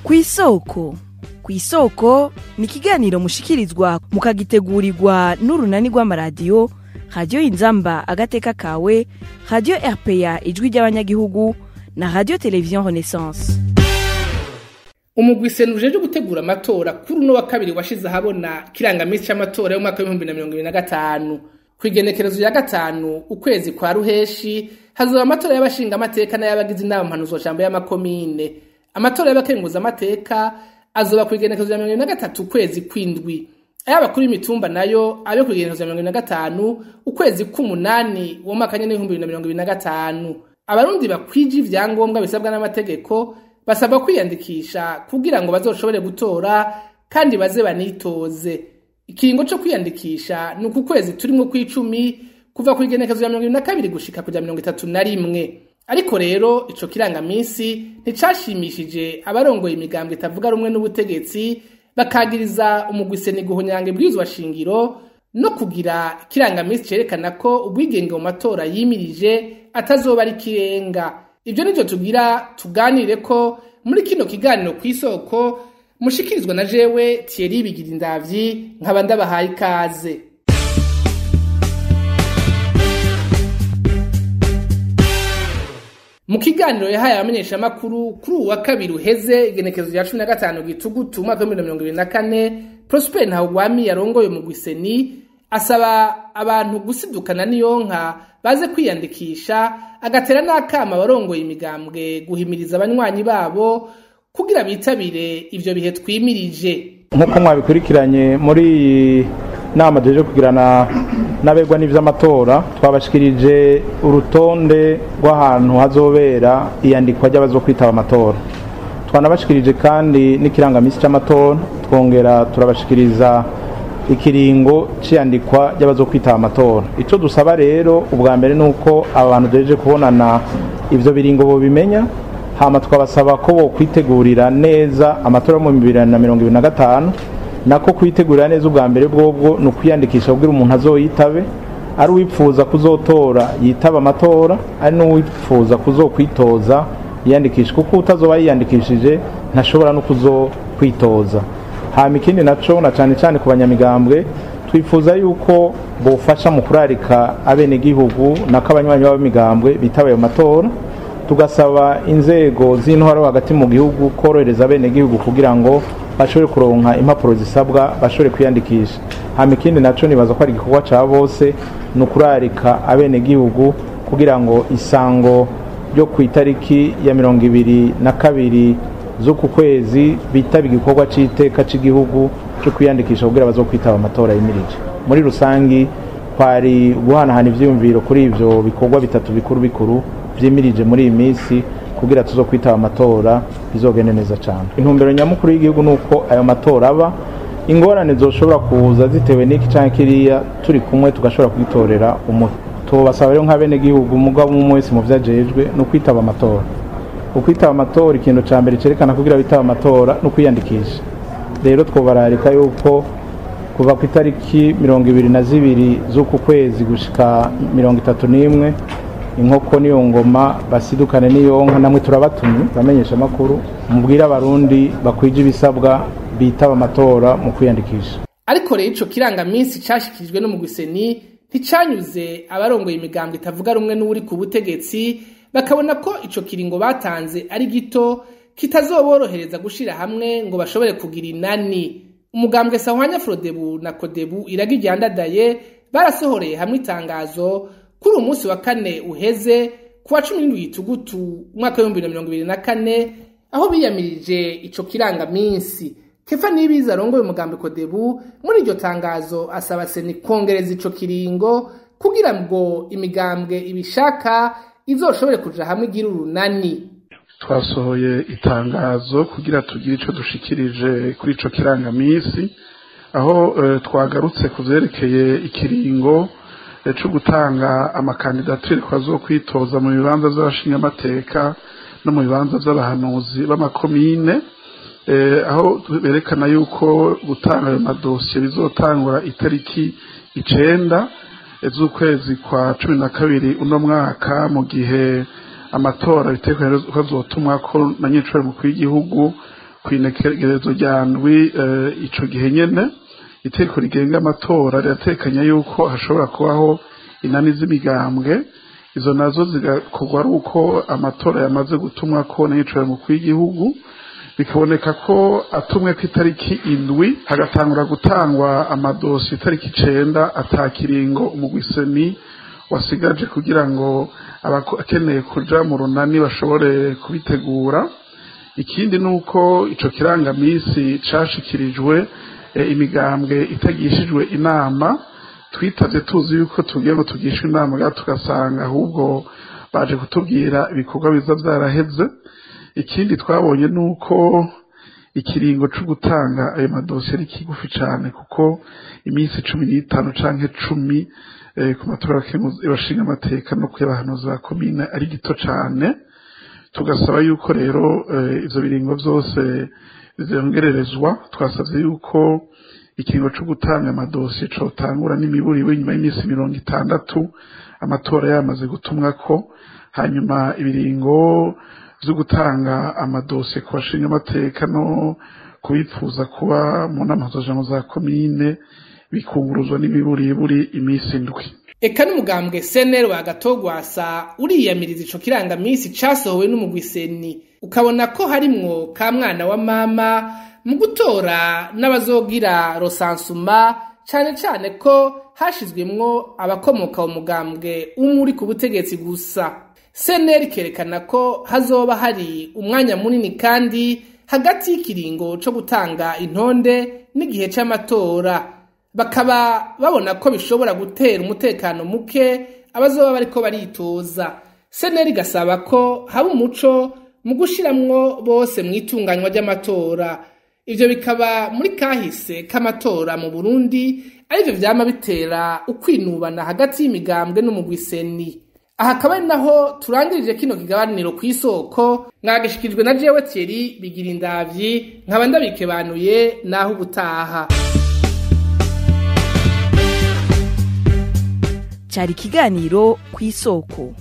Kw'isoko. Kw'isoko ni ikiganiro mushikirizwa mukagitegurirwa n'urunani rw'amaradiyo Radio Inzamba agateka kawe, Radio RPA ijwi ry'abanyagihugu na Radio Television Renaissance. Umugwi senuje gutegura amatora kuri uno wa kabiri washize ahabona kirangamisi c'amatora y'umwaka wa 2025. Kwigenekerezo ya gatanu ukwezi kwa ruheshi hazoba amatora y'abashinga amateka n'ayabagize inama mpanuzo jambo y'amakomine. Amatora y'abakenguza amateka azoba kwigenekerezo ya 23 ukwezi kwindwi. Ayabakuru imitumba nayo abe kwigenekerezo ya 25 ukwezi k'umunani wo mwaka wa 2025. Abarundi bakwije ivyangombwa bisabwa n'amategeko basabwa kwiyandikisha kugira ngo bazoshobore gutora kandi baze banitoze. Ikiringo cyo kwiyandikisha ni uku kwezi turimo kw'icumi kuva ku igenekerezo ya 22 gushika kuja 31. Ariko rero ico kirangamisi nticashimishije abarongoye imigambwe itavuga rumwe n'ubutegetsi, bakagiriza umugwi seni guhonyanga ibwirizwa shingiro no kugira kirangamisi cerekana ko ubwigenge mu matora yimirije atazoba ari kirenga. Ibyo nivyo tugira tuganire ko muri kino kiganiro kw'isoko mushikirizwa na jewe Thierry Bigirindavyi nkaba ndabahaye ikaze. Mu kiganiro yahaye abamenyesha makuru kuri uwa kabiri uheze igenekerezo ya 15 gitugutu umwaka wa 2024, Prosper Ntahugwami yarongoye mu Gwiseni asaba abantu gusidukana niyonka baze kwiyandikisha, agatera n'akama abarongoye imigambwe guhimiriza abanywanyi babo kugira bitabire ivyo bihe twimirije. Nkuko mwabikurikiranye muri nama jeje kugirana n'abegwa n'ivy'amatora, twabashikirije urutonde rw'ahantu hazobera iyandikwa ry'abazokwitaba amatora. Twanabashikirije kandi n'ikirangamisi c'amatora, twongera turabashikiriza ikiringo c'iyandikwa ry'abazokwitaba amatora. Ico dusaba rero ubwa mbere nuko abantu jeje kubonana ivyo biringo bo bimenya, hama twabasaba ko bo kwitegurira neza amatora mu 2025, nako kwitegurira neza ubwa mbere bwobwo no kwiyandikisha kugira umuntu azoyitabe, ari uwipfuza kuzotora yitaba amatora, ari n'uwipfuza kuzokwitoza yiyandikisha, kuko utazoba yiyandikishije ntashobora no kuzokwitoza. Hama ikindi naco na cane ku banyamigambwe twifuza yuko bofasha mu kurarika abenegihugu n'akabanywanyi b'abamigambwe bitabaye amatora, tugasaba inzego z'intwaro hagati mu gihugu korohereza abenegihugu kugira ngo bashobore kuronka impapuro zisabwa bashobore kwiyandikisha. Hama ikindi naco nibaza ko ari igikorwa ca bose no kurarika abenegihugu kugira ngo isango ryo ku itariki ya 22 z'uku kwezi bitaba igikorwa c'iteka c'igihugu cyo kwiyandikisha kugira bazokwitaba amatora yimirije. Muri rusangi kwari guhanahana ivyiyumviro kuri ivyo bikorwa bitatu bikuru vyimirije muri iyi minsi kugira tuzokwitaba amatora bizogende neza cyane. Intumbero nyamukuru y'igihugu nuko ayo matora aba, ingorane zoshobora kuza zitewe n'iki canke kiriya turi kumwe tugashobora kwitorera umuti. Tubasaba rero nk'abene gihugu umugabo umwe wese mu vyajejwe no kwitaba amatora. Ukwitaba amatora ikintu ca mbere cerekana kugira bitaba amatora no kwiyandikisha. Rero twobararika yuko kuva ku itariki 22 z'uku kwezi gushika 31 inkoko niyo ngoma basidukane niyonka, namwe turabatumye bamenyesha makuru mubwira abarundi bakwije ibisabwa bitaba amatora mu kwiyandikisha. Ariko rero ico kirangamisi cashikirijwe no mu Gwiseni nticanyuze abarongoye imigambwe itavuga rumwe n'uri ku butegetsi, bakabona ko ico kiringo batanze ari gito kitazoborohereza gushira hamwe ngo bashobore kugira inani. Umugambwe Sahwanya Frodebu na Kodebu iragijyandadaye barasohoreye hamwe itangazo kuri umunsi wa kane uheze kuwa 17 gitugutu umwaka wa 2024, aho biyamirije ico kirangamisi. Kefa Nibiza arongoye umugambwe Kodebu muri iryo tangazo asaba seni kongereza ico kiringo kugira ngo imigambwe ibishaka izoshobore kuja hamwe igira urunani. Twasohoye itangazo kugira tugire ico dushikirije kuri ico kirangamisi, aho twagarutse kuvyerekeye ikiringo cyo gutanga amakandidatire kwazo kwitoza mu bibanza by'abashinga amateka no mu bibanza by'abahanuzi b'amakomine, aho berekana yuko gutanga ayo madosiye bizotangura itariki 9 z'ukwezi kwa 12 uno mwaka, mu gihe amatora bitekerezo ko azotumwa ko na nyiciro mu kw'igihugu kw'inekerezo rya ndwi ico gihe nyene itegeko rigenga amatora riratekanya yuko hashobora kubaho inani z'imigambwe, izo nazo zigakorwa ari uko amatora yamaze gutumwa ko n'iyicaro mukuru w'igihugu, bikaboneka ko atumwe ku itariki indwi hagatangura gutangwa amadosi itariki 9 atakiringo umugwiseni wasigaje kugira ngo abakeneye kuja mu runani bashobore kubitegura. Ikindi nuko ico kirangamisi cashikirijwe imigambwe itagishijwe inama, twitavye tuzi yuko tugiye ngo tugishwe inama gato tugasanga ahubwo baje kutubwira ibikorwa biza vyaraheze. Ikindi twabonye nuko ikiringo cyo gutanga ayo madosiye ari kigufi cyane, kuko iminsi 15 canke 10 ku matora y'abashinga amateka no kuyabahanuza ba komine ari gito cyane. Tugasaba yuko rero ivyo biringo vyose bizongererezwa. Twasavye yuko ikiringo cyo gutanga amadosiye cotangura n'imiburiwe nyuma y'iminsi 60 amatora yamaze gutumwa ko, hanyuma ibiringo zo gutanga amadosiye ku bashinga amateka no kubipfuza kuba mu nama za komine bikunguruzwa n'imiburiburi iminsi 7. Eka n'umugambwe CNL wa Gatogwasa uriyamiriza ico kirangamisi casohowe n'umugwiseni, ukabona ko harimwo ka mwana wa mama mu gutora n'abazogira rosansuma, cane cane ko hashizwemwo abakomoka mu mugambwe umuri ku butegetsi gusa. CNL kerekana ko hazoba hari umwanya munini kandi hagati y'ikiringo co gutanga intonde n'igihe c'amatora, bakaba babona ko bishobora gutera umutekano muke abazoba bariko baritoza. CNL gasaba ko haba umuco mu gushiramwo bose mwitunganywa ry'amatora. Ivyo bikaba muri kahise k'amatora mu Burundi arivyo vyama bitera ukwinubana hagati y'imigambwe n'umugwiseni. Aha akaba ari naho turangirije kino kigabaniro kw'isoko, mwagishikijwe na jewe Thierry Bigirindavyi, nkaba ndabikebanuye naho ubutaha. Cari kiganiro kw'isoko.